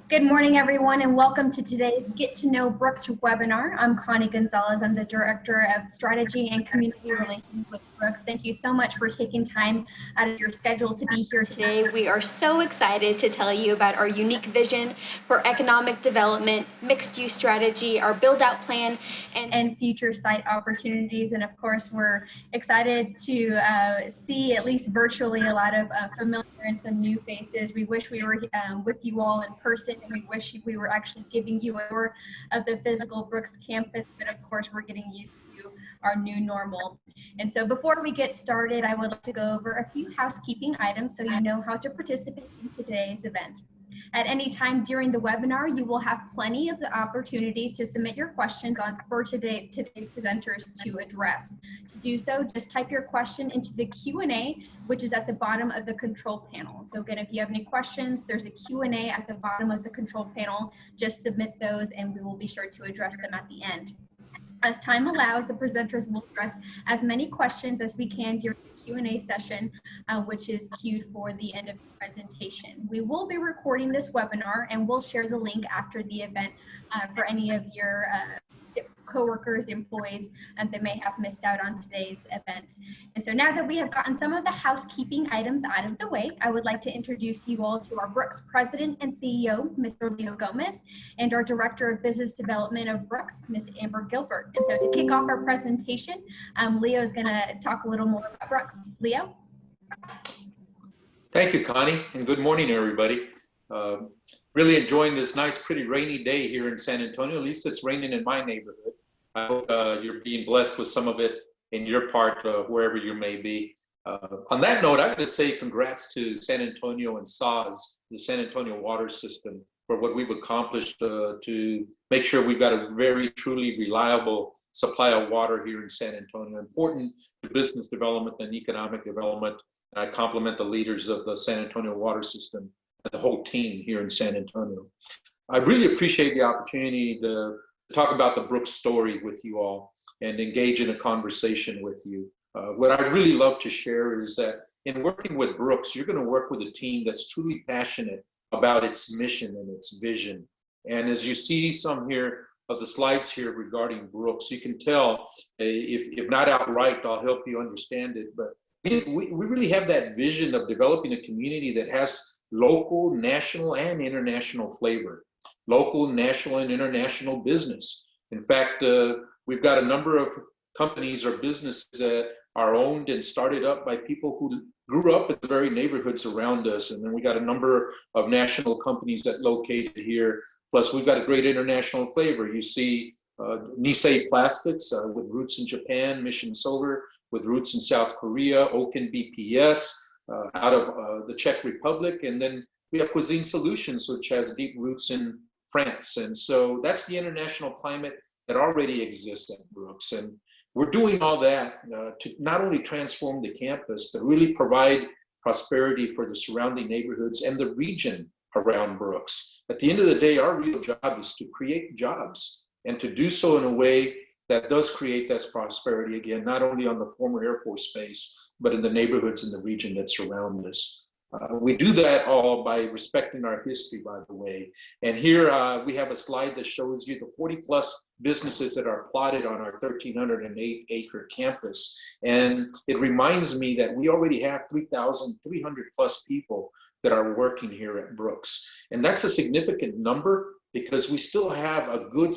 Good morning, everyone, and welcome to today's Get to Know Brooks webinar. I'm Connie Gonzalez. I'm the Director of Strategy and Community Relations with Brooks. Thank you so much for taking time out of your schedule to be here today. We are so excited to tell you about our unique vision for economic development, mixed-use strategy, our build-out plan, and future site opportunities. And of course, we're excited to see, at least virtually, a lot of familiar and some new faces. We wish we were with you all in person, and we wish we were actually giving you a tour of the physical Brooks campus, but of course we're getting used to our new normal. And so before we get started, I would like to go over a few housekeeping items so you know how to participate in today's event. At any time during the webinar, you will have plenty of the opportunities to submit your questions for today's presenters to address. To do so, just type your question into the Q&A, which is at the bottom of the control panel. So again, if you have any questions, there's a Q&A at the bottom of the control panel. Just submit those and we will be sure to address them at the end. As time allows, the presenters will address as many questions as we can during the Q&A session, which is queued for the end of the presentation. We will be recording this webinar and we'll share the link after the event for any of your coworkers, employees, and that may have missed out on today's event. And so now that we have gotten some of the housekeeping items out of the way, I would like to introduce you all to our Brooks President and CEO, Mr. Leo Gomez, and our Director of Business Development of Brooks, Ms. Amber Gilbert. And so to kick off our presentation, Leo is going to talk a little more about Brooks. Leo? Thank you, Connie, and good morning, everybody. Really enjoying this nice, pretty rainy day here in San Antonio. At least it's raining in my neighborhood. I hope you're being blessed with some of it in your part, wherever you may be. On that note, I got to say congrats to San Antonio and SAWS, the San Antonio Water System, for what we've accomplished to make sure we've got a very, truly reliable supply of water here in San Antonio. Important to business development and economic development. I compliment the leaders of the San Antonio Water System and the whole team here in San Antonio. I really appreciate the opportunity to talk about the Brooks story with you all and engage in a conversation with you. What I really love to share is that in working with Brooks, you're going to work with a team that's truly passionate about its mission and its vision. And as you see some here of the slides here regarding Brooks, you can tell, if not outright, I'll help you understand it, but we really have that vision of developing a community that has local, national, and international flavor. Local, national, and international business. In fact, we've got a number of companies or businesses that are owned and started up by people who grew up in the very neighborhoods around us. And then we got a number of national companies that located here. Plus, we've got a great international flavor. You see Nisei Plastics with roots in Japan, Mission Solar with roots in South Korea, Oken BPS out of the Czech Republic, and then we have Cuisine Solutions, which has deep roots in France. And so that's the international climate that already exists at Brooks. And we're doing all that to not only transform the campus, but really provide prosperity for the surrounding neighborhoods and the region around Brooks. At the end of the day, our real job is to create jobs and to do so in a way that does create that prosperity, again, not only on the former Air Force Base, but in the neighborhoods in the region that surround us. We do that all by respecting our history, by the way. And here we have a slide that shows you the 40 plus businesses that are plotted on our 1,308-acre campus. And it reminds me that we already have 3,300 plus people that are working here at Brooks. And that's a significant number because we still have a good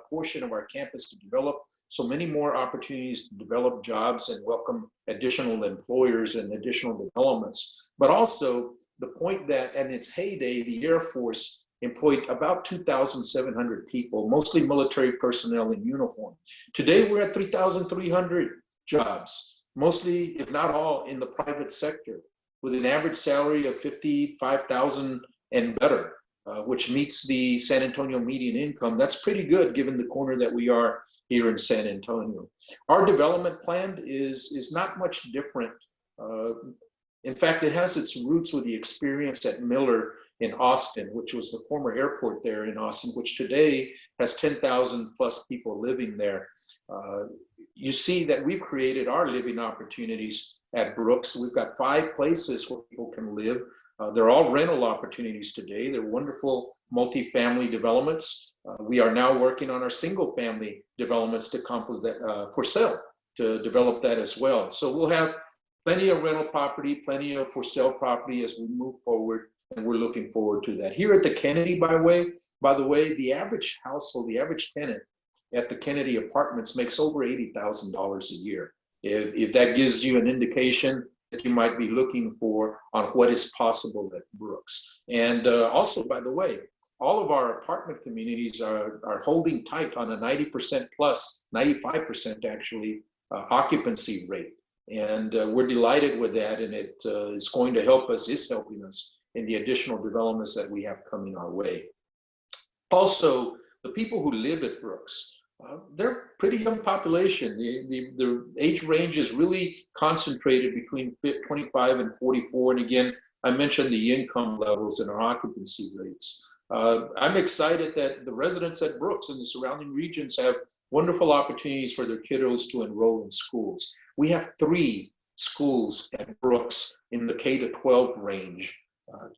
portion of our campus to develop. So many more opportunities to develop jobs and welcome additional employers and additional developments. But also the point that in its heyday, the Air Force employed about 2,700 people, mostly military personnel in uniform. Today, we're at 3,300 jobs, mostly, if not all, in the private sector, with an average salary of $55,000 and better. Which meets the San Antonio median income. That's pretty good given the corner that we are here in San Antonio. Our development plan is not much different. In fact, it has its roots with the experience at Miller in Austin, which was the former airport there in Austin, which today has 10,000 plus people living there. You see that we've created our living opportunities at Brooks. We've got 5 places where people can live. They're all rental opportunities today. They're wonderful multifamily developments. We are now working on our single family developments to complement that, for sale, to develop that as well. So we'll have plenty of rental property, plenty of for sale property as we move forward, and we're looking forward to that. Here at the Kennedy, by the way, the average household, the average tenant at the Kennedy Apartments makes over $80,000 a year. If that gives you an indication that you might be looking for on what is possible at Brooks. And also, by the way, all of our apartment communities are holding tight on a 90% plus, 95% actually, occupancy rate. And we're delighted with that, and it is going to help us, is helping us in the additional developments that we have coming our way. Also, the people who live at Brooks, they're pretty young population. The age range is really concentrated between 25 and 44. And again, I mentioned the income levels and our occupancy rates. I'm excited that the residents at Brooks and the surrounding regions have wonderful opportunities for their kiddos to enroll in schools. We have 3 schools at Brooks in the K-12 range,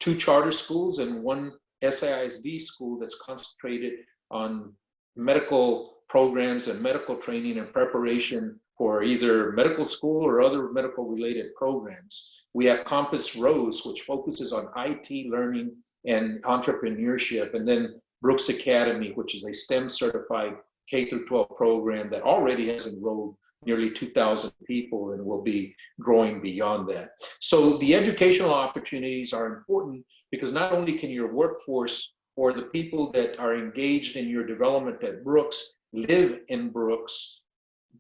2 charter schools and 1 SAISD school that's concentrated on medical programs and medical training and preparation for either medical school or other medical related programs. We have Compass Rose, which focuses on IT learning and entrepreneurship, and then Brooks Academy, which is a STEM certified K-12 program that already has enrolled nearly 2,000 people and will be growing beyond that. So the educational opportunities are important because not only can your workforce or the people that are engaged in your development at Brooks live in Brooks,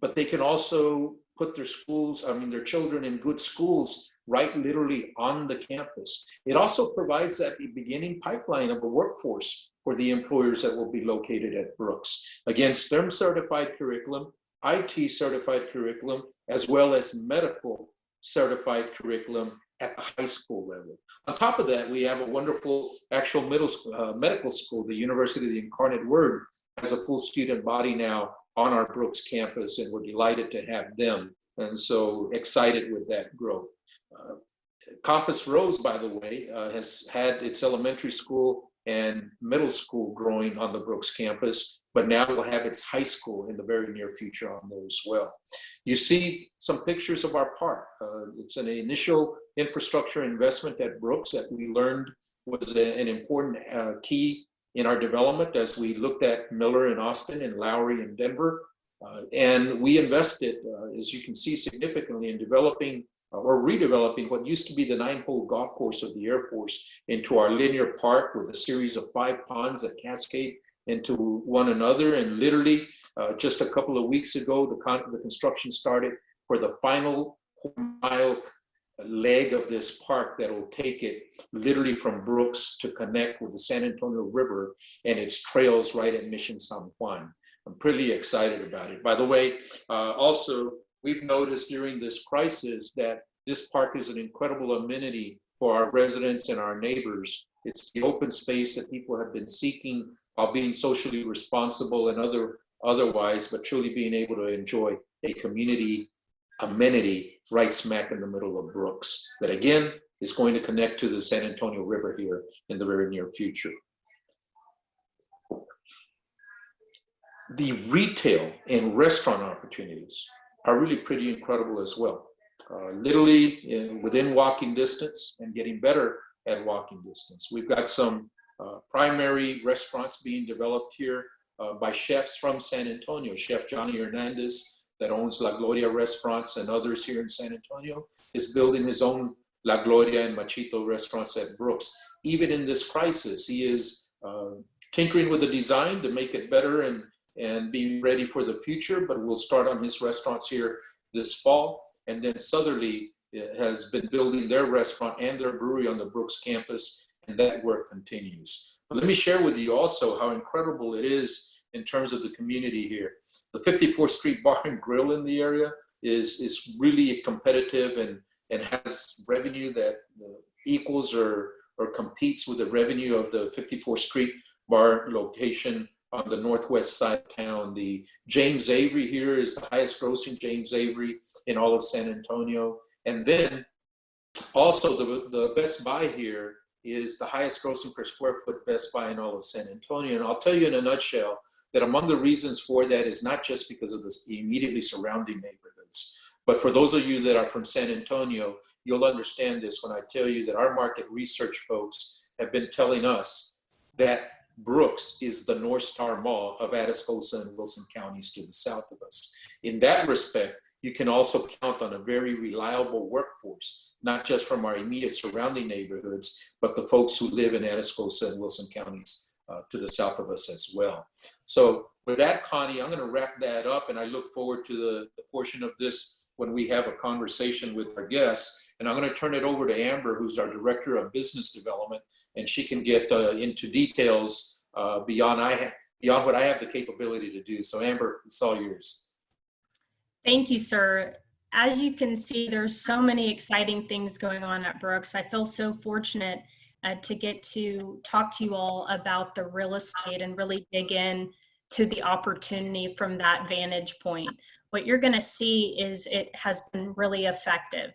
but they can also put their schools, their children in good schools right literally on the campus. It also provides that beginning pipeline of a workforce for the employers that will be located at Brooks. Again, STEM certified curriculum, IT certified curriculum, as well as medical certified curriculum at the high school level. On top of that, we have a wonderful actual medical school. The University of the Incarnate Word has a full student body now on our Brooks campus, and we're delighted to have them. And so excited with that growth. Compass Rose, by the way, has had its elementary school and middle school growing on the Brooks campus, but now will have its high school in the very near future on there as well. You see some pictures of our park. It's an initial infrastructure investment at Brooks that we learned was an important key in our development as we looked at Miller in Austin and Lowry in Denver. And we invested, as you can see, significantly in developing or redeveloping what used to be the 9-hole golf course of the Air Force into our linear park with a series of 5 ponds that cascade into one another. And literally just a couple of weeks ago, the construction started for the final mile leg of this park that will take it literally from Brooks to connect with the San Antonio River and its trails right at Mission San Juan. I'm pretty excited about it. By the way, also, we've noticed during this crisis that this park is an incredible amenity for our residents and our neighbors. It's the open space that people have been seeking while being socially responsible and otherwise, but truly being able to enjoy a community amenity right smack in the middle of Brooks that again is going to connect to the San Antonio River here in the very near future. The retail and restaurant opportunities are really pretty incredible as well. Literally within walking distance and getting better at walking distance. We've got some primary restaurants being developed here by chefs from San Antonio. Chef Johnny Hernandez that owns La Gloria restaurants and others here in San Antonio is building his own La Gloria and Machito restaurants at Brooks. Even in this crisis, he is tinkering with the design to make it better and be ready for the future, but we'll start on his restaurants here this fall. And then Southerly has been building their restaurant and their brewery on the Brooks campus, and that work continues. But let me share with you also how incredible it is in terms of the community here. The 54th Street Bar and Grill in the area is really competitive and has revenue that equals or competes with the revenue of the 54th Street Bar location on the northwest side of town. The James Avery here is the highest grossing James Avery in all of San Antonio. And then Also, the Best Buy here is the highest grossing per square foot Best Buy in all of San Antonio. And I'll tell you in a nutshell that among the reasons for that is not just because of the immediately surrounding neighborhoods, but for those of you that are from San Antonio, you'll understand this when I tell you that our market research folks have been telling us that Brooks is the North Star Mall of Atascosa and Wilson counties to the south of us. In that respect, you can also count on a very reliable workforce, not just from our immediate surrounding neighborhoods, but the folks who live in Atascosa and Wilson counties to the south of us as well. So with that, Connie, I'm going to wrap that up, and I look forward to the portion of this when we have a conversation with our guests. And I'm going to turn it over to Amber, who's our Director of Business Development, and she can get into details beyond what I have the capability to do. So Amber, it's all yours. Thank you, sir. As you can see, there's so many exciting things going on at Brooks. I feel so fortunate to get to talk to you all about the real estate and really dig in to the opportunity from that vantage point. What you're going to see is it has been really effective.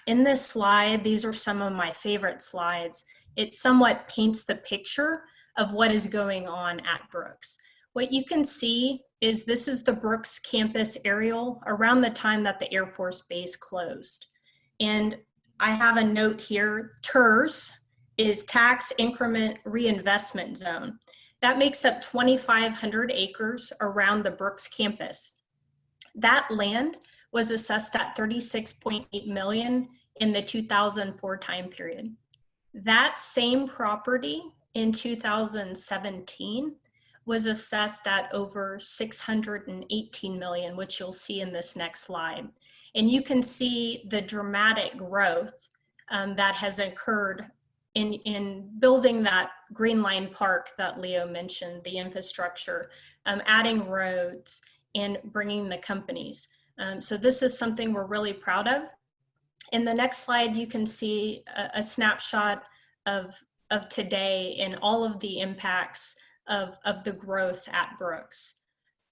In this slide, these are some of my favorite slides. It somewhat paints the picture of what is going on at Brooks. What you can see is this is the Brooks campus aerial around the time that the Air Force Base closed. And I have a note here, TIRZ is Tax Increment Reinvestment Zone. That makes up 2,500 acres around the Brooks campus. That land was assessed at $36.8 million in the 2004 time period. That same property in 2017 was assessed at over $618 million, which you'll see in this next slide. And you can see the dramatic growth that has occurred in building that Green Line Park that Leo mentioned, the infrastructure, adding roads, and bringing the companies. So this is something we're really proud of. In the next slide, you can see a snapshot of today and all of the impacts of the growth at Brooks.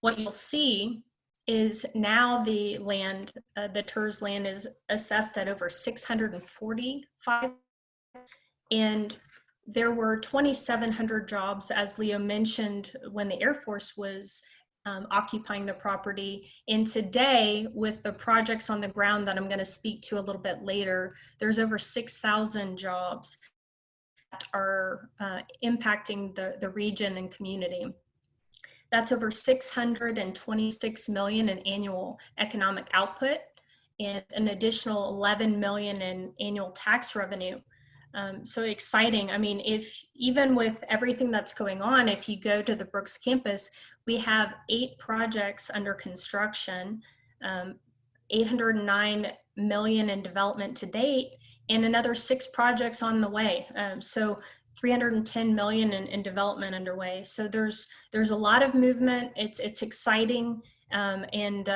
What you'll see is now the land, the TIRZ land is assessed at over 645, and there were 2,700 jobs, as Leo mentioned, when the Air Force was occupying the property. And today, with the projects on the ground that I'm going to speak to a little bit later, there's over 6,000 jobs that are impacting the region and community. That's over 626 million in annual economic output and an additional 11 million in annual tax revenue. So exciting. I mean, even with everything that's going on, if you go to the Brooks campus, we have 8 projects under construction, 809 million in development to date, and another 6 projects on the way. So 310 million in development underway. So there's a lot of movement. It's exciting, and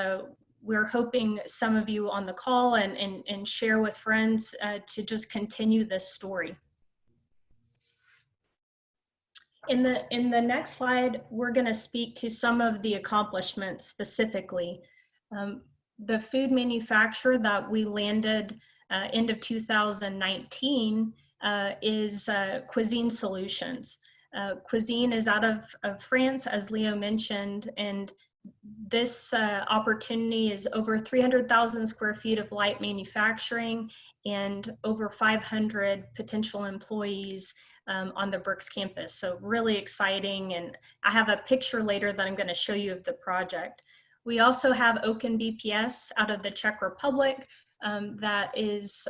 we're hoping some of you on the call and share with friends to just continue this story. In the next slide, we're going to speak to some of the accomplishments specifically. The food manufacturer that we landed end of 2019 is Cuisine Solutions. Cuisine is out of France, as Leo mentioned, and this opportunity is over 300,000 square feet of light manufacturing and over 500 potential employees on the Brooks campus. So really exciting. And I have a picture later that I'm going to show you of the project. We also have Oaken BPS out of the Czech Republic that is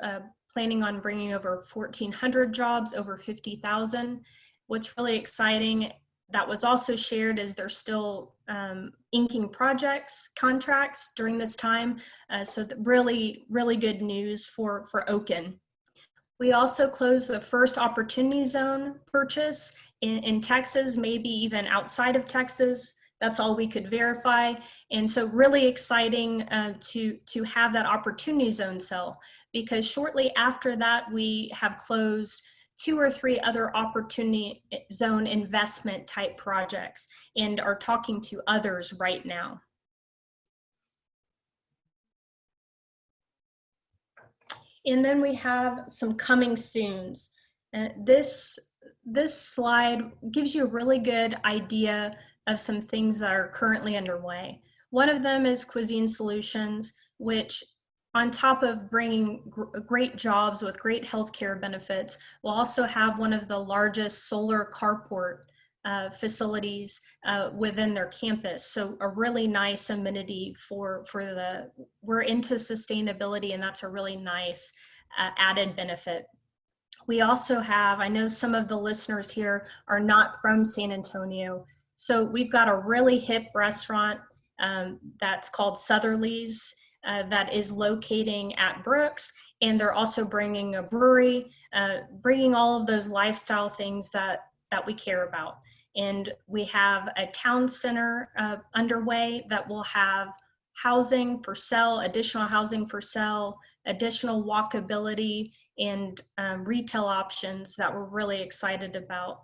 planning on bringing over 1,400 jobs, over 50,000. What's really exciting that was also shared is they're still inking contracts during this time. So really, really good news for Oaken. We also closed the first opportunity zone purchase in Texas, maybe even outside of Texas. That's all we could verify. And so really exciting to have that opportunity zone sell, because shortly after that, we have closed 2 or 3 other opportunity zone investment type projects and are talking to others right now. And then we have some coming soons. This slide gives you a really good idea of some things that are currently underway. One of them is Cuisine Solutions, which on top of bringing great jobs with great healthcare benefits, will also have one of the largest solar carport facilities within their campus. So a really nice amenity we're into sustainability, and that's a really nice added benefit. We also have, I know some of the listeners here are not from San Antonio, so we've got a really hip restaurant that's called Southerly's that is locating at Brooks, and they're also bringing a brewery, bringing all of those lifestyle things that we care about. And we have a town center underway that will have housing for sale, additional housing for sale, additional walkability, and retail options that we're really excited about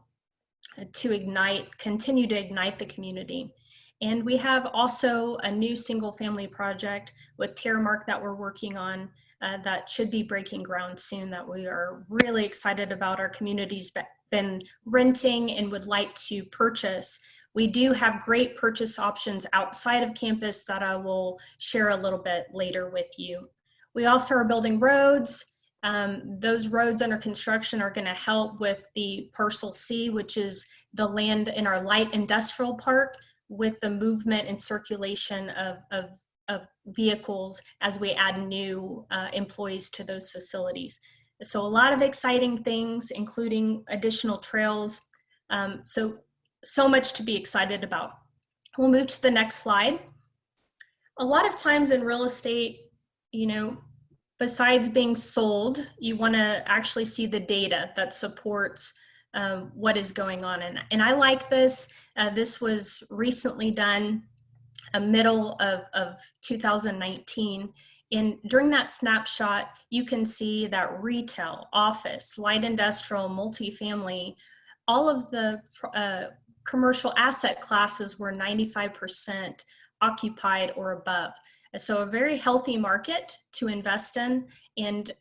to continue to ignite the community. And we have also a new single family project with Terramark that we're working on that should be breaking ground soon, that we are really excited about. Our community's been renting and would like to purchase. We do have great purchase options outside of campus that I will share a little bit later with you. We also are building roads. Those roads under construction are going to help with the Parcel C, which is the land in our light industrial park, with the movement and circulation of vehicles as we add new employees to those facilities. So a lot of exciting things, including additional trails. So much to be excited about. We'll move to the next slide. A lot of times in real estate, besides being sold, you want to actually see the data that supports what is going on. And I like this. This was recently done, middle of 2019. And during that snapshot, you can see that retail, office, light industrial, multifamily, all of the commercial asset classes were 95% occupied or above. So a very healthy market to invest in, and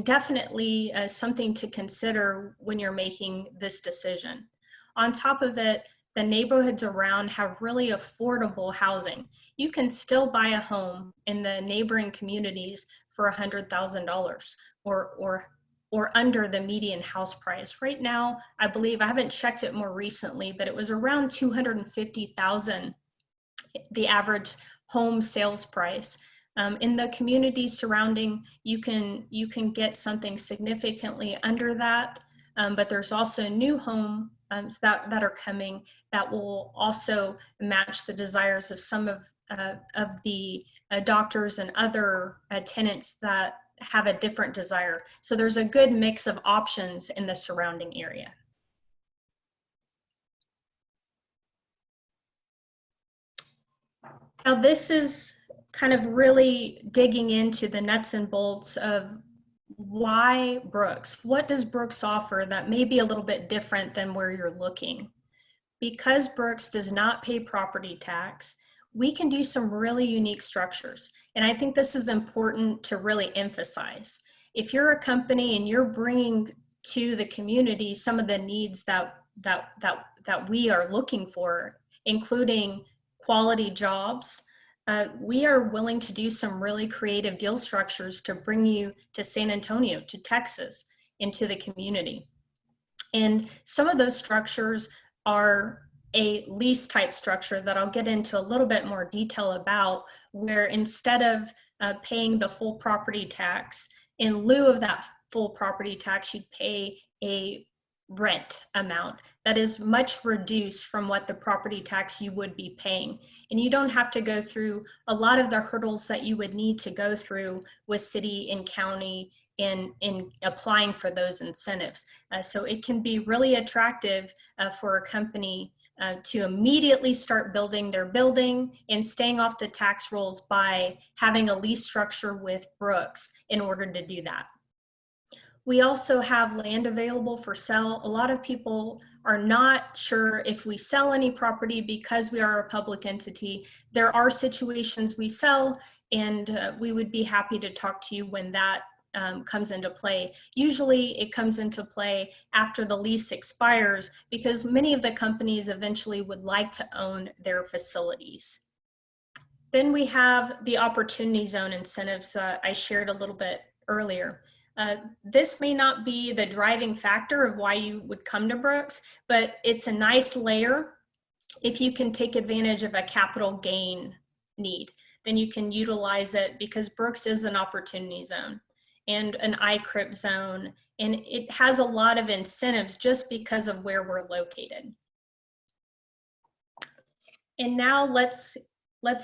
definitely something to consider when you're making this decision. On top of it, the neighborhoods around have really affordable housing. You can still buy a home in the neighboring communities for $100,000 or under the median house price. Right now, I believe, I haven't checked it more recently, but it was around $250,000, the average home sales price. In the communities surrounding, you can get something significantly under that, but there's also new homes that are coming that will also match the desires of some of the doctors and other tenants that have a different desire. So there's a good mix of options in the surrounding area. Now this is kind of really digging into the nuts and bolts of why Brooks. What does Brooks offer that may be a little bit different than where you're looking? Because Brooks does not pay property tax, we can do some really unique structures. And I think this is important to really emphasize. If you're a company and you're bringing to the community some of the needs that we are looking for, including quality jobs, we are willing to do some really creative deal structures to bring you to San Antonio, to Texas, into the community. And some of those structures are a lease type structure that I'll get into a little bit more detail about, where instead of paying the full property tax, in lieu of that full property tax, you'd pay a rent amount that is much reduced from what the property tax you would be paying. And you don't have to go through a lot of the hurdles that you would need to go through with city and county in applying for those incentives. So it can be really attractive for a company to immediately start building their building and staying off the tax rolls by having a lease structure with Brooks in order to do that. We also have land available for sale. A lot of people are not sure if we sell any property because we are a public entity. There are situations we sell, and we would be happy to talk to you when that comes into play. Usually it comes into play after the lease expires because many of the companies eventually would like to own their facilities. Then we have the opportunity zone incentives that I shared a little bit earlier. This may not be the driving factor of why you would come to Brooks, but it's a nice layer. If you can take advantage of a capital gain need, then you can utilize it because Brooks is an opportunity zone and an ICRIP zone, and it has a lot of incentives just because of where we're located. And now let's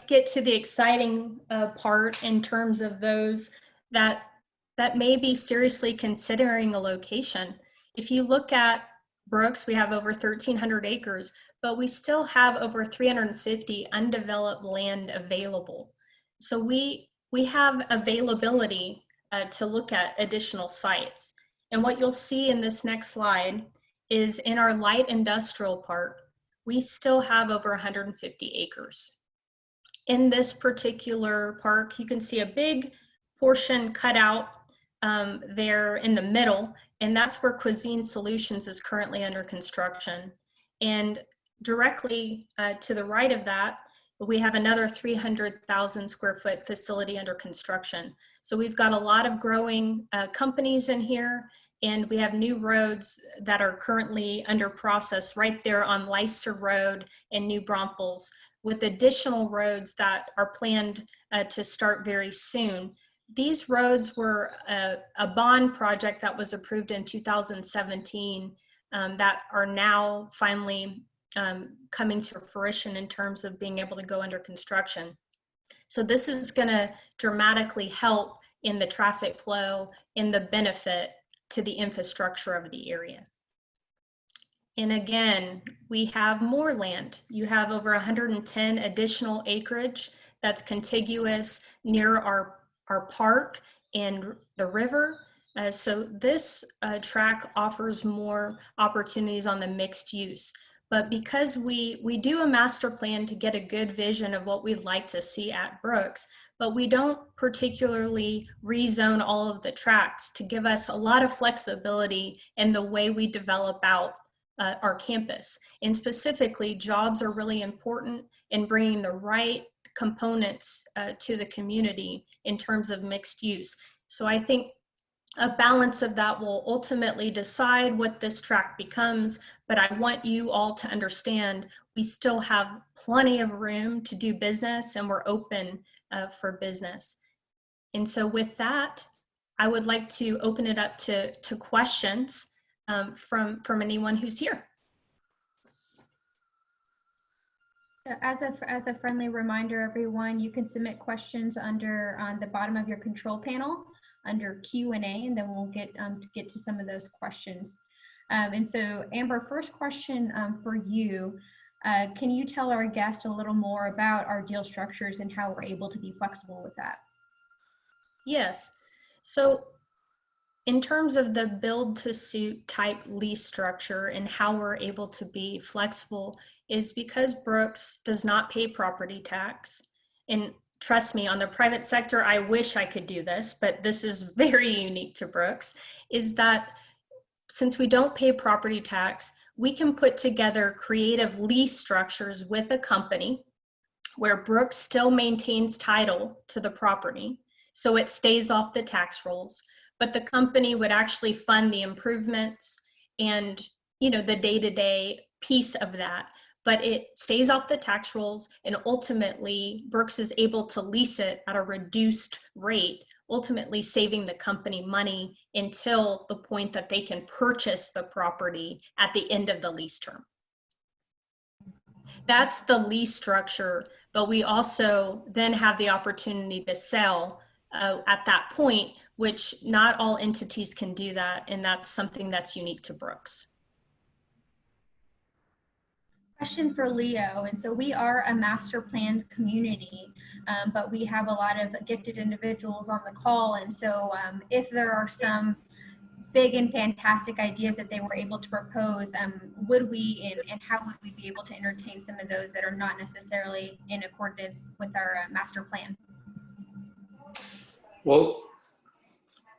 get to the exciting part in terms of those that may be seriously considering a location. If you look at Brooks, we have over 1,300 acres, but we still have over 350 undeveloped land available. So we have availability to look at additional sites. And what you'll see in this next slide is in our light industrial park, we still have over 150 acres. In this particular park, you can see a big portion cut out there in the middle, and that's where Cuisine Solutions is currently under construction. And directly to the right of that, we have another 300,000 square foot facility under construction. So we've got a lot of growing companies in here, and we have new roads that are currently under process right there on Leicester Road and New Braunfels, with additional roads that are planned to start very soon. These roads were a bond project that was approved in 2017 that are now finally coming to fruition in terms of being able to go under construction. So this is going to dramatically help in the traffic flow, in the benefit to the infrastructure of the area. And again, we have more land. You have over 110 additional acreage that's contiguous near our park and the river. So this track offers more opportunities on the mixed use. But because we do a master plan to get a good vision of what we'd like to see at Brooks, but we don't particularly rezone all of the tracks to give us a lot of flexibility in the way we develop out our campus. And specifically, jobs are really important in bringing the right components to the community in terms of mixed use. So I think a balance of that will ultimately decide what this track becomes, but I want you all to understand we still have plenty of room to do business, and we're open for business. And so with that, I would like to open it up to questions from anyone who's here. So as a friendly reminder, everyone, you can submit questions under on the bottom of your control panel under Q&A, and then we'll get to some of those questions. And so Amber, first question for you. Can you tell our guests a little more about our deal structures and how we're able to be flexible with that? Yes. So in terms of the build to suit type lease structure and how we're able to be flexible is because Brooks does not pay property tax. And trust me, on the private sector, I wish I could do this, but this is very unique to Brooks, is that since we don't pay property tax, we can put together creative lease structures with a company where Brooks still maintains title to the property, so it stays off the tax rolls, but the company would actually fund the improvements and, you know, the day-to-day piece of that, but it stays off the tax rolls, and ultimately Brooks is able to lease it at a reduced rate, ultimately saving the company money until the point that they can purchase the property at the end of the lease term. That's the lease structure, but we also then have the opportunity to sell at that point, which not all entities can do that, and that's something that's unique to Brooks. Question for Leo. And so we are a master planned community, but we have a lot of gifted individuals on the call. And so if there are some big and fantastic ideas that they were able to propose, would we and how would we be able to entertain some of those that are not necessarily in accordance with our master plan? Well,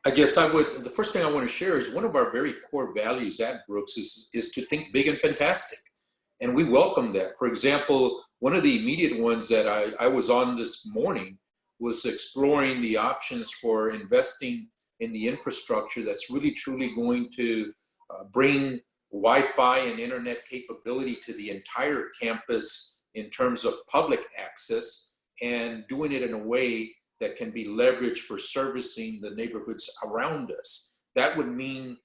I guess the first thing I want to share is one of our very core values at Brooks is to think big and fantastic. And we welcome that. For example, one of the immediate ones that I was on this morning was exploring the options for investing in the infrastructure that's really truly going to bring Wi-Fi and internet capability to the entire campus in terms of public access, and doing it in a way that can be leveraged for servicing the neighborhoods around us. That would mean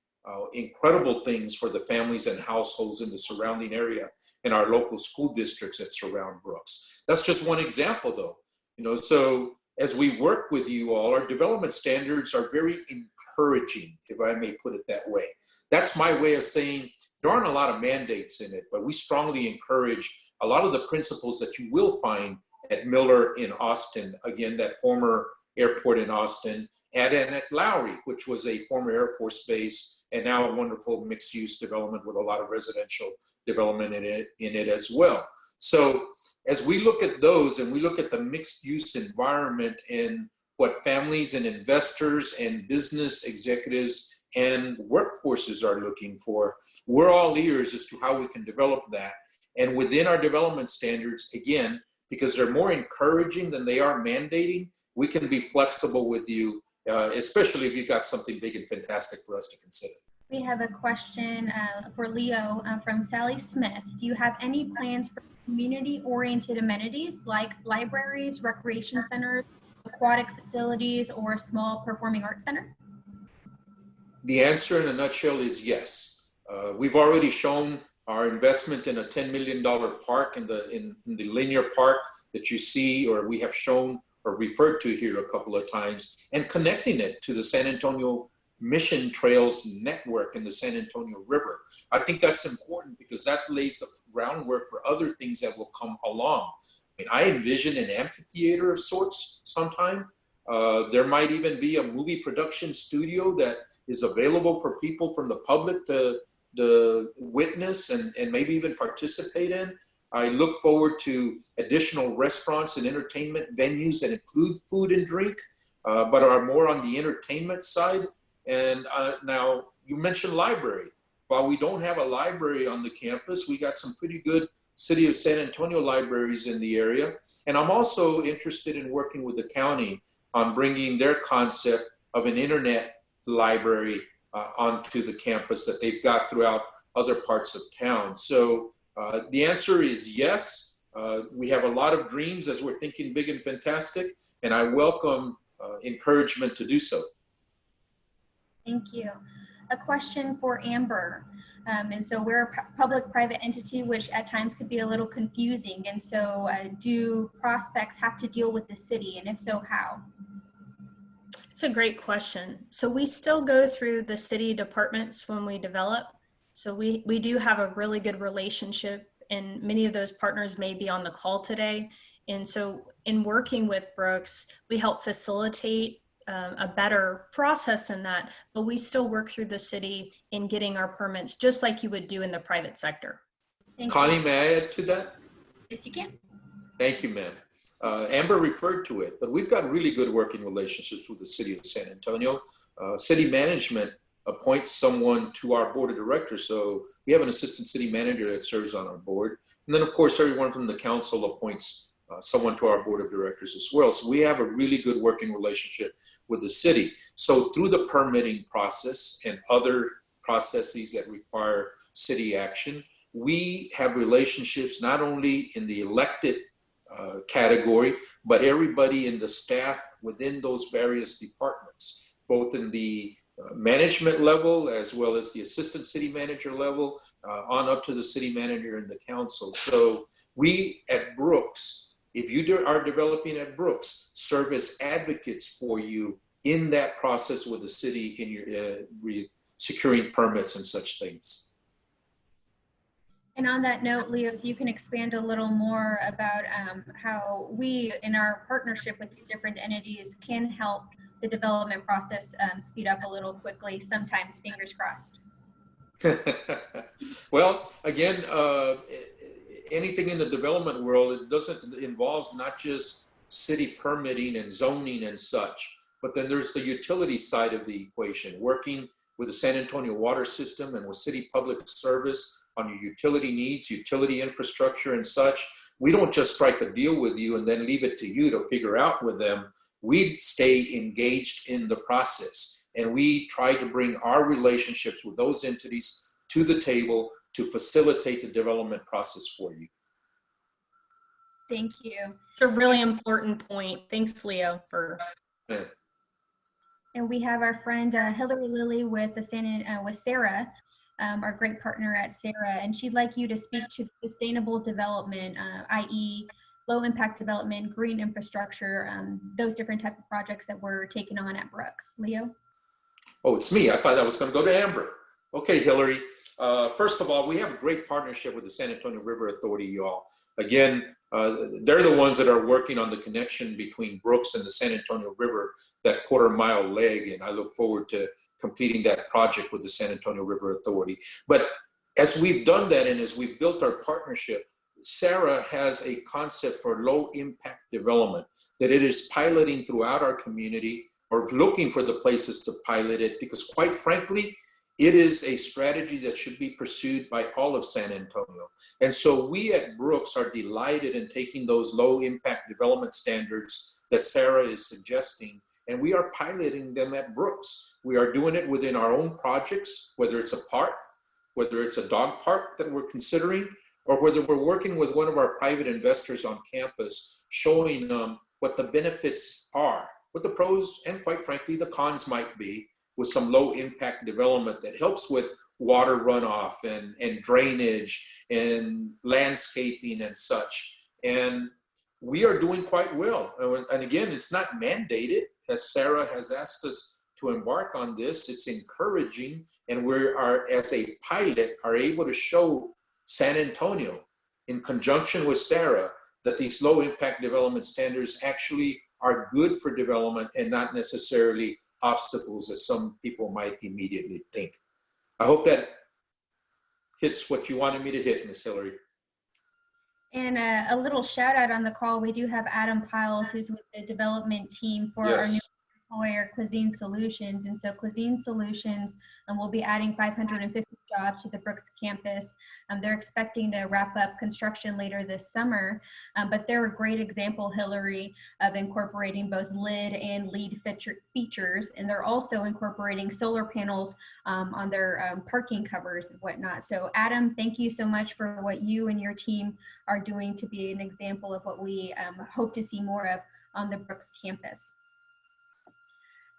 incredible things for the families and households in the surrounding area and our local school districts that surround Brooks. That's just one example though. So as we work with you all, our development standards are very encouraging, if I may put it that way. That's my way of saying there aren't a lot of mandates in it, but we strongly encourage a lot of the principles that you will find at Miller in Austin, again, that former airport in Austin, and at Lowry, which was a former Air Force base, and now a wonderful mixed-use development with a lot of residential development in it as well. So as we look at those and we look at the mixed-use environment and what families and investors and business executives and workforces are looking for, we're all ears as to how we can develop that. And within our development standards, again, because they're more encouraging than they are mandating, we can be flexible with you, especially if you've got something big and fantastic for us to consider. We have a question for Leo from Sally Smith. Do you have any plans for community-oriented amenities like libraries, recreation centers, aquatic facilities, or a small performing arts center? The answer in a nutshell is yes. We've already shown our investment in a $10 million park in the linear park that you see, or we have shown or referred to here a couple of times, and connecting it to the San Antonio Mission Trails network in the San Antonio River. I think that's important because that lays the groundwork for other things that will come along. I mean, I envision an amphitheater of sorts sometime. There might even be a movie production studio that is available for people from the public to witness and maybe even participate in. I look forward to additional restaurants and entertainment venues that include food and drink, but are more on the entertainment side. And now you mentioned library. While we don't have a library on the campus, we got some pretty good City of San Antonio libraries in the area. And I'm also interested in working with the county on bringing their concept of an internet library onto the campus that they've got throughout other parts of town. So the answer is yes. We have a lot of dreams as we're thinking big and fantastic, and I welcome encouragement to do so. Thank you. A question for Amber. And so we're a public-private entity, which at times could be a little confusing. And so do prospects have to deal with the city? And if so, how? It's a great question. So we still go through the city departments when we develop. So we do have a really good relationship, and many of those partners may be on the call today. And so in working with Brooks, we help facilitate a better process in that, but we still work through the city in getting our permits just like you would do in the private sector. Connie, may I add to that? Yes, you can. Thank you, ma'am. Amber referred to it, but we've got really good working relationships with the city of San Antonio. City management appoints someone to our board of directors. So we have an assistant city manager that serves on our board. And then of course, everyone from the council appoints someone to our board of directors as well. So we have a really good working relationship with the city. So through the permitting process and other processes that require city action, we have relationships not only in the elected category, but everybody in the staff within those various departments, both in the management level as well as the assistant city manager level, on up to the city manager and the council. So we at Brooks, if you are developing at Brooks, serve as advocates for you in that process with the city in your securing permits and such things. And on that note, Leo, if you can expand a little more about how we, in our partnership with these different entities, can help the development process speed up a little quickly, sometimes fingers crossed. Well, again, anything in the development world, it involves not just city permitting and zoning and such. But then there's the utility side of the equation, working with the San Antonio water system and with city public service on your utility needs, utility infrastructure and such. We don't just strike a deal with you and then leave it to you to figure out with them. We stay engaged in the process, and we try to bring our relationships with those entities to the table to facilitate the development process for you. Thank you. It's a really important point. Thanks, Leo, for. Yeah. And we have our friend Hillary Lilly with with Sarah, our great partner at Sarah, and she'd like you to speak to sustainable development, i.e. low impact development, green infrastructure, those different type of projects that we're taking on at Brooks. Leo? Oh, it's me. I thought I was going to go to Amber. Okay, Hillary. First of all, we have a great partnership with the San Antonio River Authority, y'all. Again, they're the ones that are working on the connection between Brooks and the San Antonio River, that quarter-mile leg, and I look forward to completing that project with the San Antonio River Authority. But as we've done that and as we've built our partnership, Sarah has a concept for low-impact development that it is piloting throughout our community, or looking for the places to pilot it, because quite frankly, it is a strategy that should be pursued by all of San Antonio. And so we at Brooks are delighted in taking those low impact development standards that Sarah is suggesting, and we are piloting them at Brooks. We are doing it within our own projects, whether it's a park, whether it's a dog park that we're considering, or whether we're working with one of our private investors on campus, showing them what the benefits are, what the pros and quite frankly the cons might be, with some low impact development that helps with water runoff and drainage and landscaping and such. And we are doing quite well. And again, it's not mandated, as Sarah has asked us to embark on this. It's encouraging, and we are, as a pilot, are able to show San Antonio, in conjunction with Sarah, that these low impact development standards actually are good for development and not necessarily obstacles, as some people might immediately think. I hope that hits what you wanted me to hit, Ms. Hillary. And a little shout out on the call, we do have Adam Piles, who's with the development team for our new employer, Cuisine Solutions. And so Cuisine Solutions will be adding 550 jobs to the Brooks campus. They're expecting to wrap up construction later this summer, but they're a great example, Hillary, of incorporating both lid and lead features. And they're also incorporating solar panels on their parking covers and whatnot. So Adam, thank you so much for what you and your team are doing to be an example of what we hope to see more of on the Brooks campus.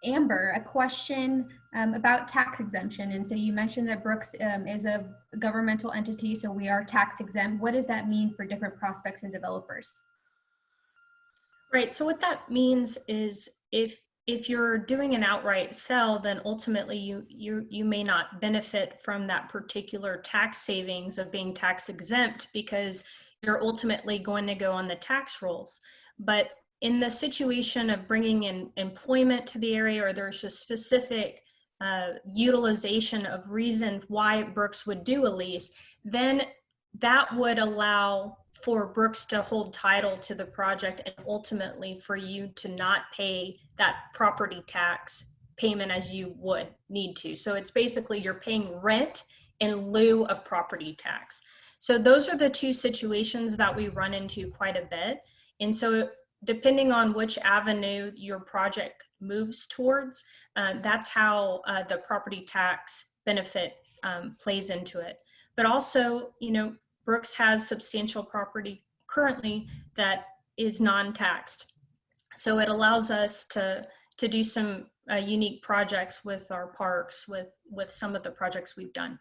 Amber, a question about tax exemption. And so you mentioned that Brooks is a governmental entity, so we are tax exempt. What does that mean for different prospects and developers? Right, so what that means is if you're doing an outright sell, then ultimately you may not benefit from that particular tax savings of being tax exempt, because you're ultimately going to go on the tax rolls. But in the situation of bringing in employment to the area, or there's a specific utilization of reason why Brooks would do a lease, then that would allow for Brooks to hold title to the project, and ultimately for you to not pay that property tax payment as you would need to. So it's basically you're paying rent in lieu of property tax. So those are the two situations that we run into quite a bit. And so depending on which avenue your project moves towards, that's how the property tax benefit plays into it. But also, you know, Brooks has substantial property currently that is non-taxed. So it allows us to do some unique projects with our parks, with some of the projects we've done.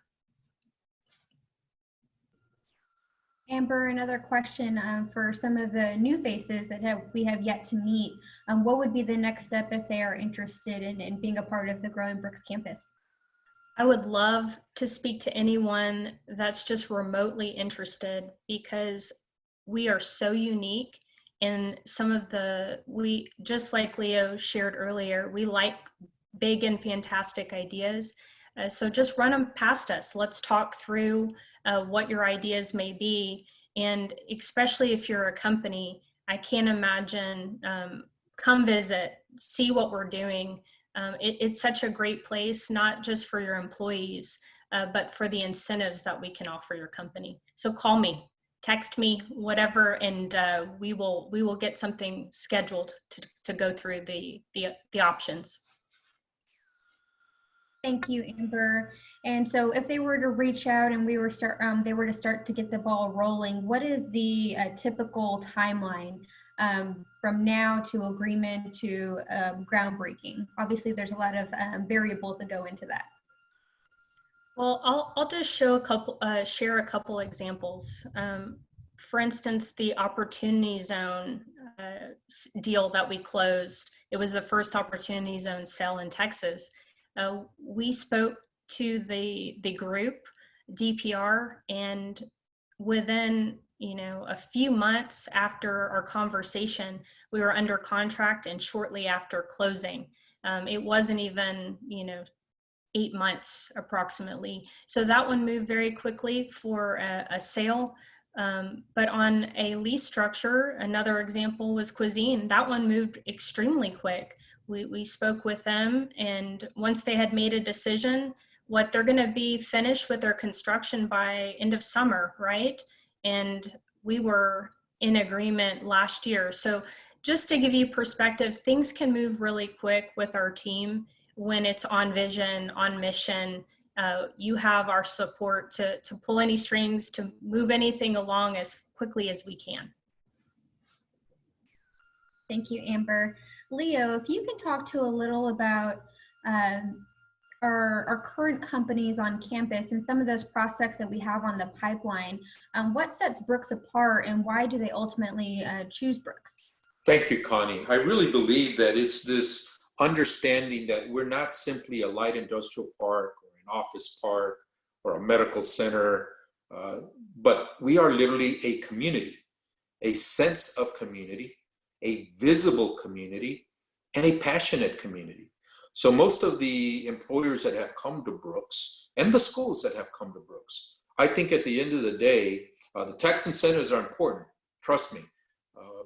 Amber, another question for some of the new faces that we have yet to meet. What would be the next step if they are interested in being a part of the Growing Brooks campus? I would love to speak to anyone that's just remotely interested, because we are so unique in some of just like Leo shared earlier, we like big and fantastic ideas. So just run them past us. Let's talk through what your ideas may be. And especially if you're a company, I can't imagine come visit, see what we're doing. It's such a great place, not just for your employees, but for the incentives that we can offer your company. So call me, text me, whatever, and we will get something scheduled to go through the options. Thank you, Amber. And so if they were to reach out and they were to start to get the ball rolling, what is the typical timeline from now to agreement to groundbreaking? Obviously, there's a lot of variables that go into that. Well, I'll just share a couple examples. For instance, the opportunity zone deal that we closed, it was the first opportunity zone sale in Texas. We spoke to the group, DPR, and within a few months after our conversation, we were under contract, and shortly after closing. It wasn't even 8 months approximately. So that one moved very quickly for a sale. But on a lease structure, another example was Cuisine. That one moved extremely quick. We spoke with them, and once they had made a decision, what they're going to be finished with their construction by end of summer, right? And we were in agreement last year. So just to give you perspective, things can move really quick with our team when it's on vision, on mission. You have our support to pull any strings, to move anything along as quickly as we can. Thank you, Amber. Leo, if you can talk to a little about our current companies on campus and some of those prospects that we have on the pipeline, what sets Brooks apart and why do they ultimately choose Brooks? Thank you, Connie. I really believe that it's this understanding that we're not simply a light industrial park or an office park or a medical center, but we are literally a community, a sense of community, a visible community, and a passionate community. So most of the employers that have come to Brooks and the schools that have come to Brooks, I think at the end of the day, the tax incentives are important, trust me.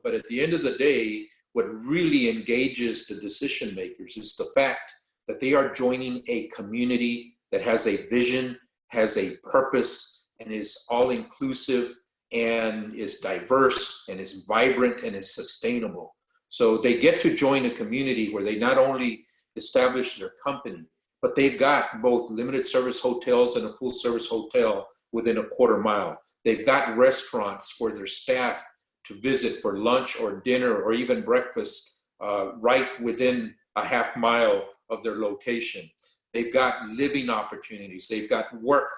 But at the end of the day, what really engages the decision makers is the fact that they are joining a community that has a vision, has a purpose, and is all inclusive and is diverse and is vibrant and is sustainable. So they get to join a community where they not only establish their company, but they've got both limited service hotels and a full service hotel within a quarter mile. They've got restaurants for their staff to visit for lunch or dinner or even breakfast right within a half mile of their location. They've got living opportunities. They've got the work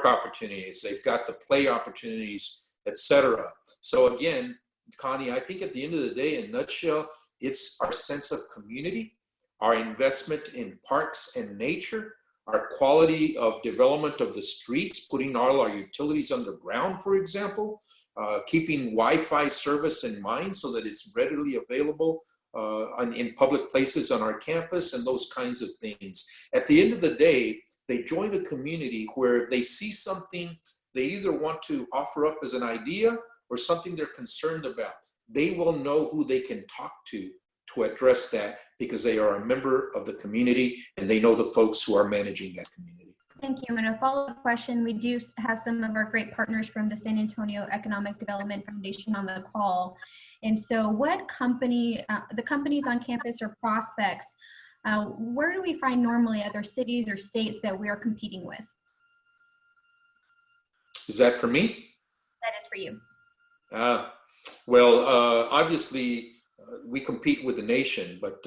opportunities. They've got the play opportunities, etc. So again, Connie, I think at the end of the day, in a nutshell, it's our sense of community, our investment in parks and nature, our quality of development of the streets, putting all our utilities underground, for example, keeping Wi-Fi service in mind so that it's readily available in public places on our campus and those kinds of things. At the end of the day, they join a community where they see something they either want to offer up as an idea or something they're concerned about. They will know who they can talk to address that because they are a member of the community and they know the folks who are managing that community. Thank you. And a follow-up question, we do have some of our great partners from the San Antonio Economic Development Foundation on the call. And so what company, the companies on campus or prospects, where do we find normally other cities or states that we are competing with? Is that for me? That is for you. Well, obviously we compete with the nation, but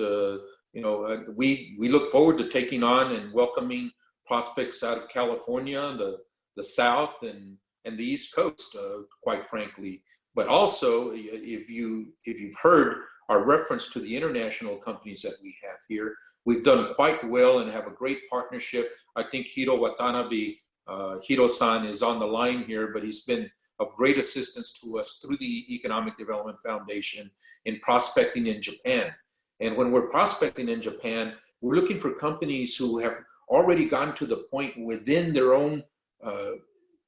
we look forward to taking on and welcoming prospects out of California, the South, and the East Coast, quite frankly. But also, if you've heard our reference to the international companies that we have here, we've done quite well and have a great partnership. I think Hiro Watanabe, Hiro-san is on the line here, but he's been of great assistance to us through the Economic Development Foundation in prospecting in Japan. And when we're prospecting in Japan, we're looking for companies who have already gotten to the point within their own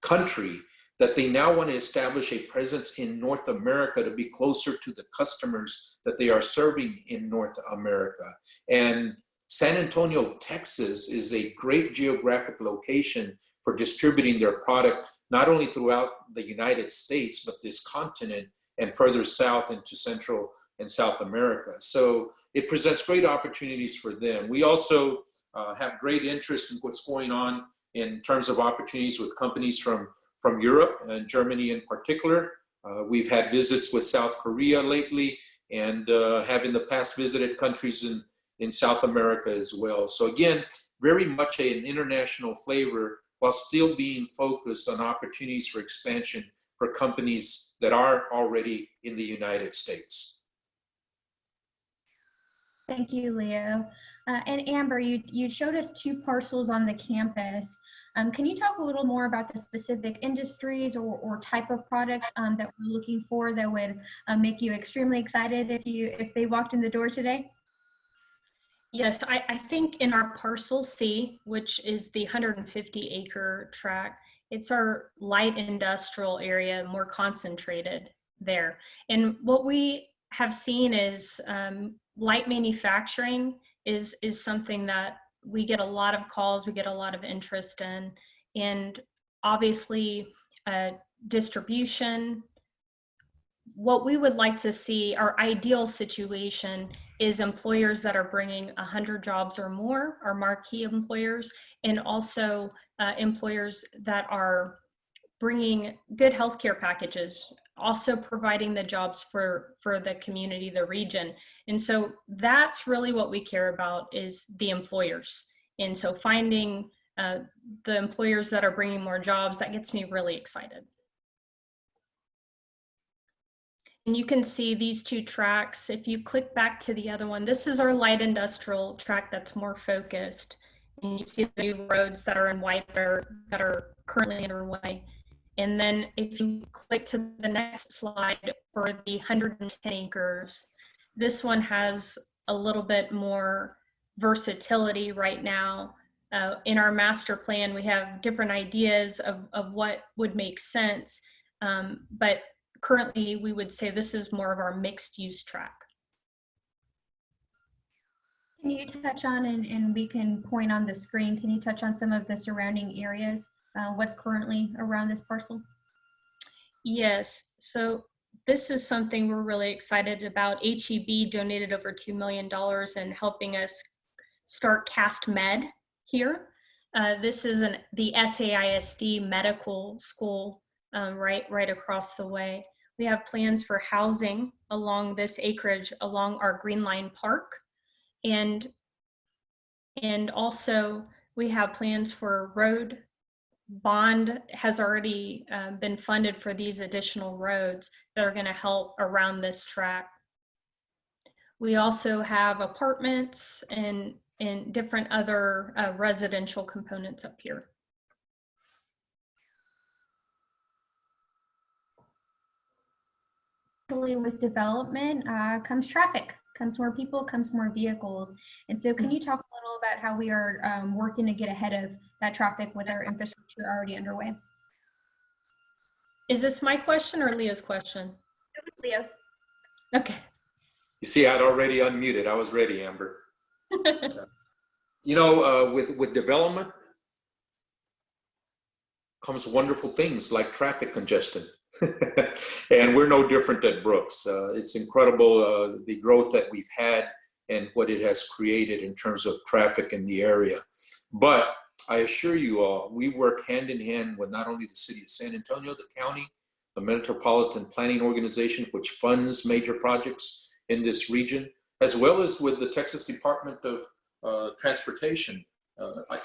country that they now want to establish a presence in North America to be closer to the customers that they are serving in North America. And San Antonio, Texas is a great geographic location for distributing their product, not only throughout the United States, but this continent and further south into Central and South America. So it presents great opportunities for them. We also have great interest in what's going on in terms of opportunities with companies from Europe and Germany in particular. We've had visits with South Korea lately, and have in the past visited countries in South America as well. So again, very much an international flavor while still being focused on opportunities for expansion for companies that are already in the United States. Thank you, Leo. And Amber, you showed us 2 parcels on the campus. Can you talk a little more about the specific industries or type of product that we're looking for that would make you extremely excited if they walked in the door today? Yes, I think in our parcel C, which is the 150-acre tract, it's our light industrial area, more concentrated there. And what we have seen is light manufacturing is something that we get a lot of calls, we get a lot of interest in, and obviously distribution. What we would like to see, our ideal situation, is employers that are bringing 100 jobs or more, our marquee employers, and also employers that are bringing good healthcare packages, also providing the jobs for the community, the region. And so that's really what we care about, is the employers. And so finding the employers that are bringing more jobs, that gets me really excited. And you can see these 2 tracks. If you click back to the other one, this is our light industrial track that's more focused. And you see the new roads that are in white that are currently underway. And then if you click to the next slide for the 110 acres, this one has a little bit more versatility right now. In our master plan, we have different ideas of what would make sense, but currently we would say this is more of our mixed use track. Can you touch on, and we can point on the screen, can you touch on some of the surrounding areas, what's currently around this parcel? Yes, so this is something we're really excited about. HEB donated over $2 million in helping us start Cast Med here. This is the SAISD medical school right across the way. We have plans for housing along this acreage along our Green Line Park. And also we have plans for road. Bond has already been funded for these additional roads that are going to help around this track. We also have apartments and different other residential components up here. With development comes traffic, comes more people, comes more vehicles. And so can you talk a little about how we are working to get ahead of that traffic with our infrastructure already underway? Is this my question or Leo's question? It was Leo's. Okay. You see, I'd already unmuted. I was ready, Amber. You know, with development comes wonderful things like traffic congestion. And we're no different at Brooks. It's incredible the growth that we've had and what it has created in terms of traffic in the area. But I assure you all, we work hand in hand with not only the city of San Antonio, the county, the Metropolitan Planning Organization, which funds major projects in this region, as well as with the Texas Department of Transportation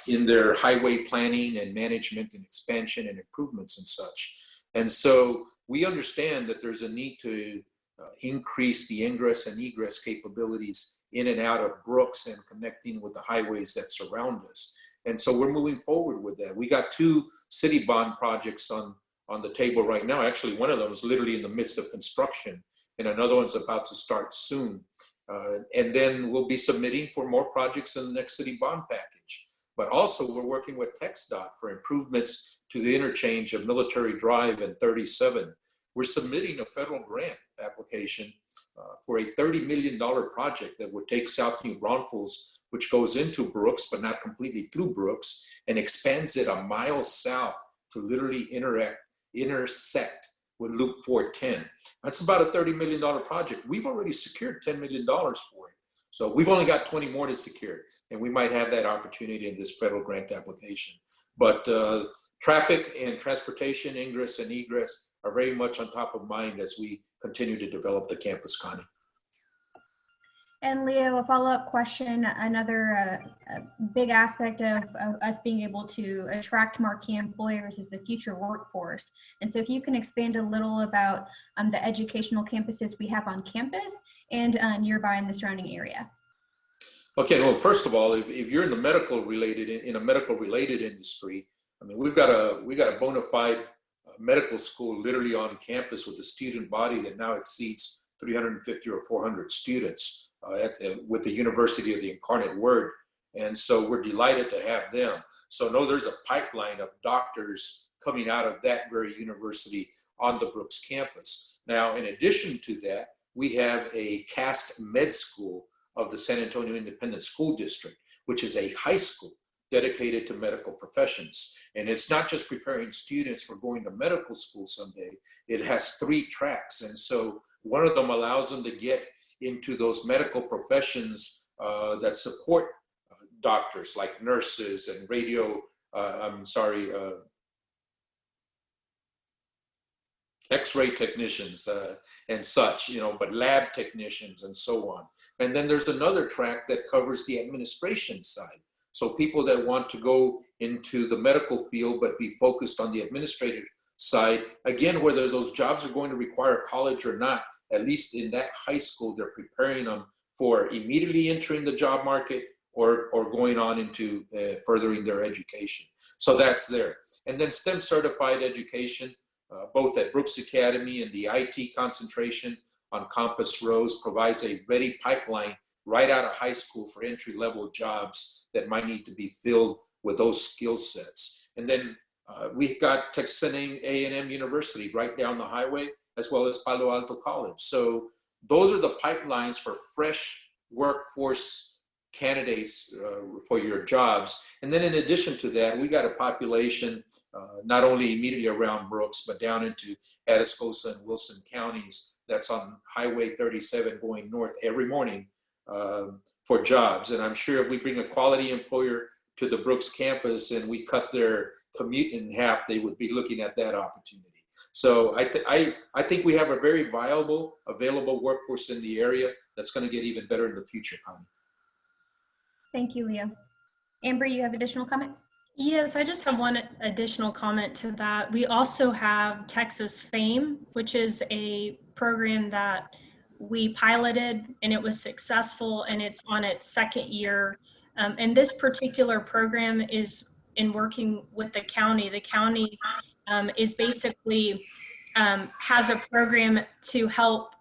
in their highway planning and management and expansion and improvements and such. And so we understand that there's a need to increase the ingress and egress capabilities in and out of Brooks and connecting with the highways that surround us. And so we're moving forward with that. We got 2 city bond projects on the table right now. Actually, one of them is literally in the midst of construction, and another one's about to start soon. And then we'll be submitting for more projects in the next city bond package. but also we're working with TxDOT for improvements to the interchange of Military Drive and 37. We're submitting a federal grant application for a $30 million project that would take South New Braunfels, which goes into Brooks, but not completely through Brooks, and expands it a mile south to literally intersect with Loop 410. That's about a $30 million project. We've already secured $10 million for it. So we've only got 20 more to secure, and we might have that opportunity in this federal grant application. But traffic and transportation, ingress and egress are very much on top of mind as we continue to develop the campus, Connie. And Leo, a follow-up question, another big aspect of us being able to attract marquee employers is the future workforce. And so if you can expand a little about the educational campuses we have on campus and nearby in the surrounding area. Okay, well, first of all, if you're in the medical related, in a medical related industry, I mean, we've got a bona fide medical school literally on campus with a student body that now exceeds 350 or 400 students. With the University of the Incarnate Word. And so we're delighted to have them. So no, there's a pipeline of doctors coming out of that very university on the Brooks campus. Now, in addition to that, we have a CAST Med School of the San Antonio Independent School District, which is a high school dedicated to medical professions. And it's not just preparing students for going to medical school someday. It has 3 tracks. And so one of them allows them to get into those medical professions that support doctors like nurses and X-ray technicians and such, but lab technicians and so on. And then there's another track that covers the administration side. So people that want to go into the medical field but be focused on the administrative side, again, whether those jobs are going to require college or not, at least in that high school, they're preparing them for immediately entering the job market or going on into furthering their education. So that's there. And then STEM certified education, both at Brooks Academy and the IT concentration on Compass Rose provides a ready pipeline right out of high school for entry-level jobs that might need to be filled with those skill sets. And then we've got Texas A&M University right down the highway, as well as Palo Alto College. So those are the pipelines for fresh workforce candidates for your jobs. And then in addition to that, we got a population not only immediately around Brooks, but down into Atascosa and Wilson counties that's on Highway 37 going north every morning for jobs. And I'm sure if we bring a quality employer to the Brooks campus and we cut their commute in half, they would be looking at that opportunity. So I think we have a very viable, available workforce in the area that's going to get even better in the future, Connie. Thank you, Leo. Amber, you have additional comments? Yes, I just have one additional comment to that. We also have Texas FAME, which is a program that we piloted and it was successful and it's on its 2nd year. And this particular program is in working with the county. The county is basically has a program to help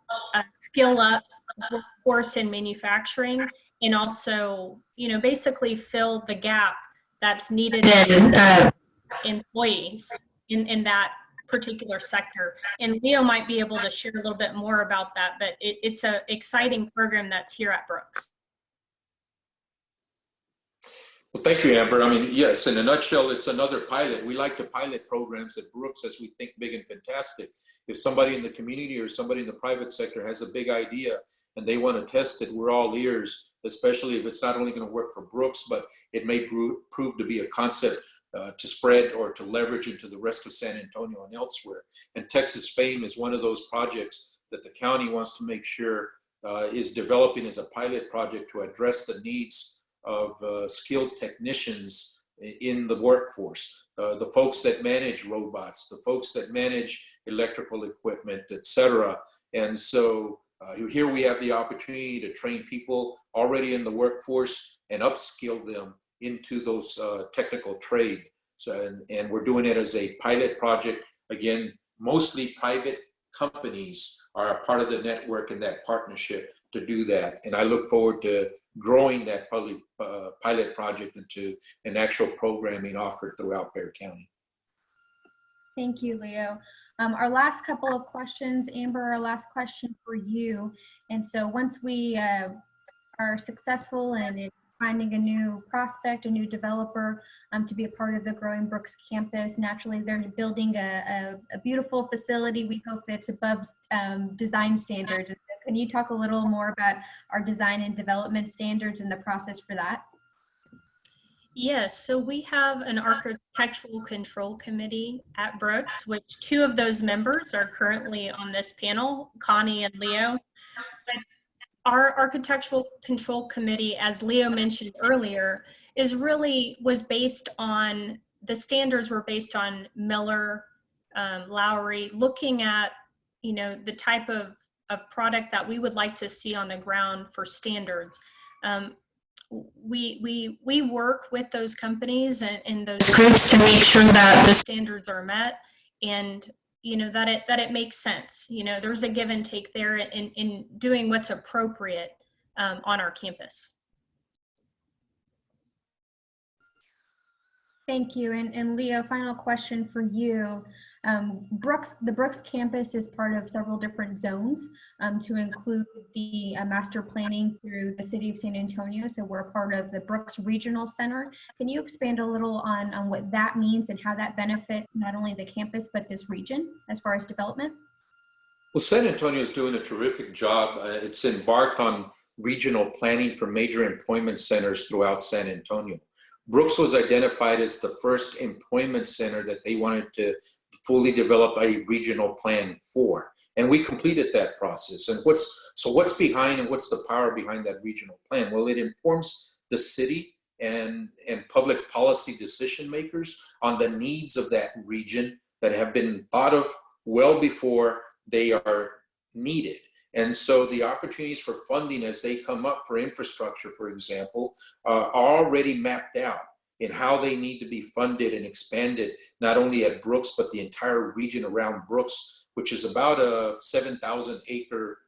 skill up workforce in manufacturing and also, basically fill the gap that's needed in employees in that particular sector. And Leo might be able to share a little bit more about that, but it's an exciting program that's here at Brooks. Well, thank you, Amber. I mean, yes, in a nutshell, it's another pilot. We like to pilot programs at Brooks as we think big and fantastic. If somebody in the community or somebody in the private sector has a big idea and they want to test it, we're all ears, especially if it's not only going to work for Brooks, but it may prove to be a concept to spread or to leverage into the rest of San Antonio and elsewhere. And Texas FAME is one of those projects that the county wants to make sure is developing as a pilot project to address the needs of skilled technicians in the workforce, the folks that manage robots, the folks that manage electrical equipment, etc. And so here we have the opportunity to train people already in the workforce and upskill them into those technical trade. So, and we're doing it as a pilot project. Again, mostly private companies are a part of the network and that partnership to do that. And I look forward to growing that public pilot project into an actual programming offered throughout Bexar County. Thank you, Leo. Our last couple of questions, Amber, our last question for you. And so once we are successful in finding a new prospect, a new developer to be a part of the Growing Brooks campus, naturally they're building a beautiful facility. We hope that's above design standards. Can you talk a little more about our design and development standards and the process for that? Yes, so we have an architectural control committee at Brooks, which 2 of those members are currently on this panel, Connie and Leo. But our architectural control committee, as Leo mentioned earlier, was based on, the standards were based on Miller, Lowry, looking at, the type of product that we would like to see on the ground for standards. We work with those companies and those groups to make sure that the standards are met, and that it makes sense. There's a give and take there in doing what's appropriate on our campus. Thank you. And Leo, final question for you. The Brooks campus is part of several different zones to include the master planning through the city of San Antonio. So we're part of the Brooks Regional Center. Can you expand a little on what that means and how that benefits not only the campus, but this region as far as development? Well, San Antonio is doing a terrific job. It's embarked on regional planning for major employment centers throughout San Antonio. Brooks was identified as the first employment center that they wanted to fully develop a regional plan for. And we completed that process. And what's behind and what's the power behind that regional plan? Well, it informs the city and public policy decision makers on the needs of that region that have been thought of well before they are needed. And so the opportunities for funding as they come up for infrastructure, for example, are already mapped out in how they need to be funded and expanded, not only at Brooks, but the entire region around Brooks, which is about a 7,000 acre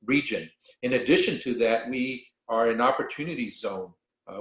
region. In addition to that, we are an opportunity zone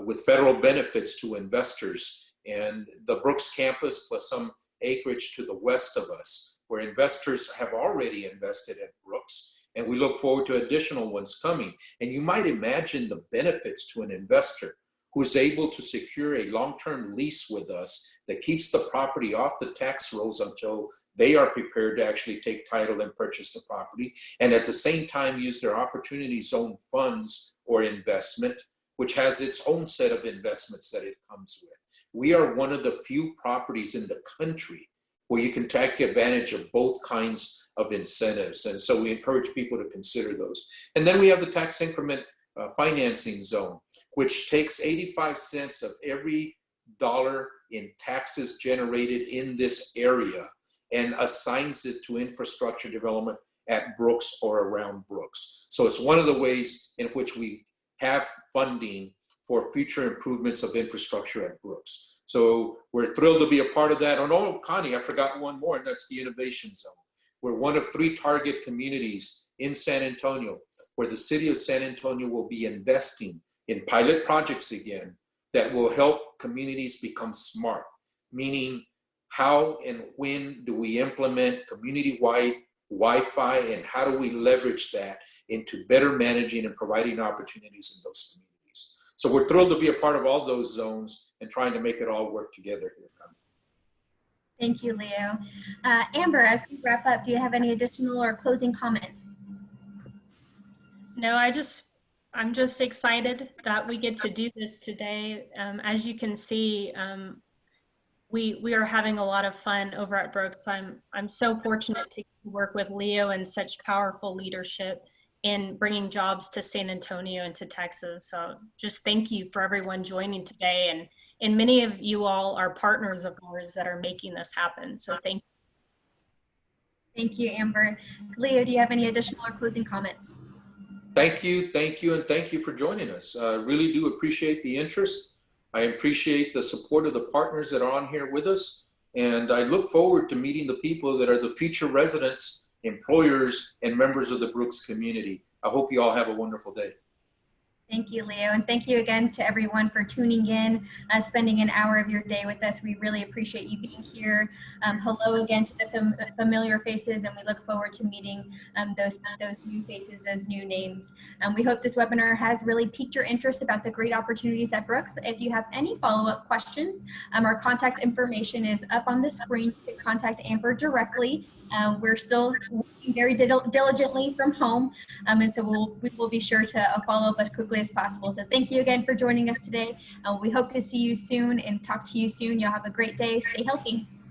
with federal benefits to investors, and the Brooks campus plus some acreage to the west of us, where investors have already invested at Brooks, and we look forward to additional ones coming. And you might imagine the benefits to an investor who's able to secure a long-term lease with us that keeps the property off the tax rolls until they are prepared to actually take title and purchase the property, and at the same time use their opportunity zone funds or investment, which has its own set of investments that it comes with. We are one of the few properties in the country where you can take advantage of both kinds of incentives. And so we encourage people to consider those. And then we have the tax increment financing zone, which takes 85 cents of every dollar in taxes generated in this area and assigns it to infrastructure development at Brooks or around Brooks. So it's one of the ways in which we have funding for future improvements of infrastructure at Brooks. So we're thrilled to be a part of that. Oh, Connie, I forgot one more, and that's the innovation zone. We're one of 3 target communities in San Antonio where the city of San Antonio will be investing in pilot projects again that will help communities become smart, meaning how and when do we implement community-wide Wi-Fi, and how do we leverage that into better managing and providing opportunities in those communities. So we're thrilled to be a part of all those zones and trying to make it all work together here. Thank you, Leo. Amber, as we wrap up, do you have any additional or closing comments? No, I'm just excited that we get to do this today. As you can see, we are having a lot of fun over at Brooks. I'm so fortunate to work with Leo and such powerful leadership in bringing jobs to San Antonio and to Texas. So just thank you for everyone joining today. And many of you all are partners of ours that are making this happen. So thank you. Thank you, Amber. Leo, do you have any additional or closing comments? Thank you, and thank you for joining us. I really do appreciate the interest. I appreciate the support of the partners that are on here with us. And I look forward to meeting the people that are the future residents employers, and members of the Brooks community. I hope you all have a wonderful day. Thank you, Leo. And thank you again to everyone for tuning in, spending an hour of your day with us. We really appreciate you being here. Hello again to the familiar faces, and we look forward to meeting those new faces, those new names. We hope this webinar has really piqued your interest about the great opportunities at Brooks. If you have any follow-up questions, our contact information is up on the screen. You can contact Amber directly. We're still working very diligently from home, and so we will be sure to follow up as quickly as possible. So thank you again for joining us today. We hope to see you soon and talk to you soon. You'll have a great day. Stay healthy.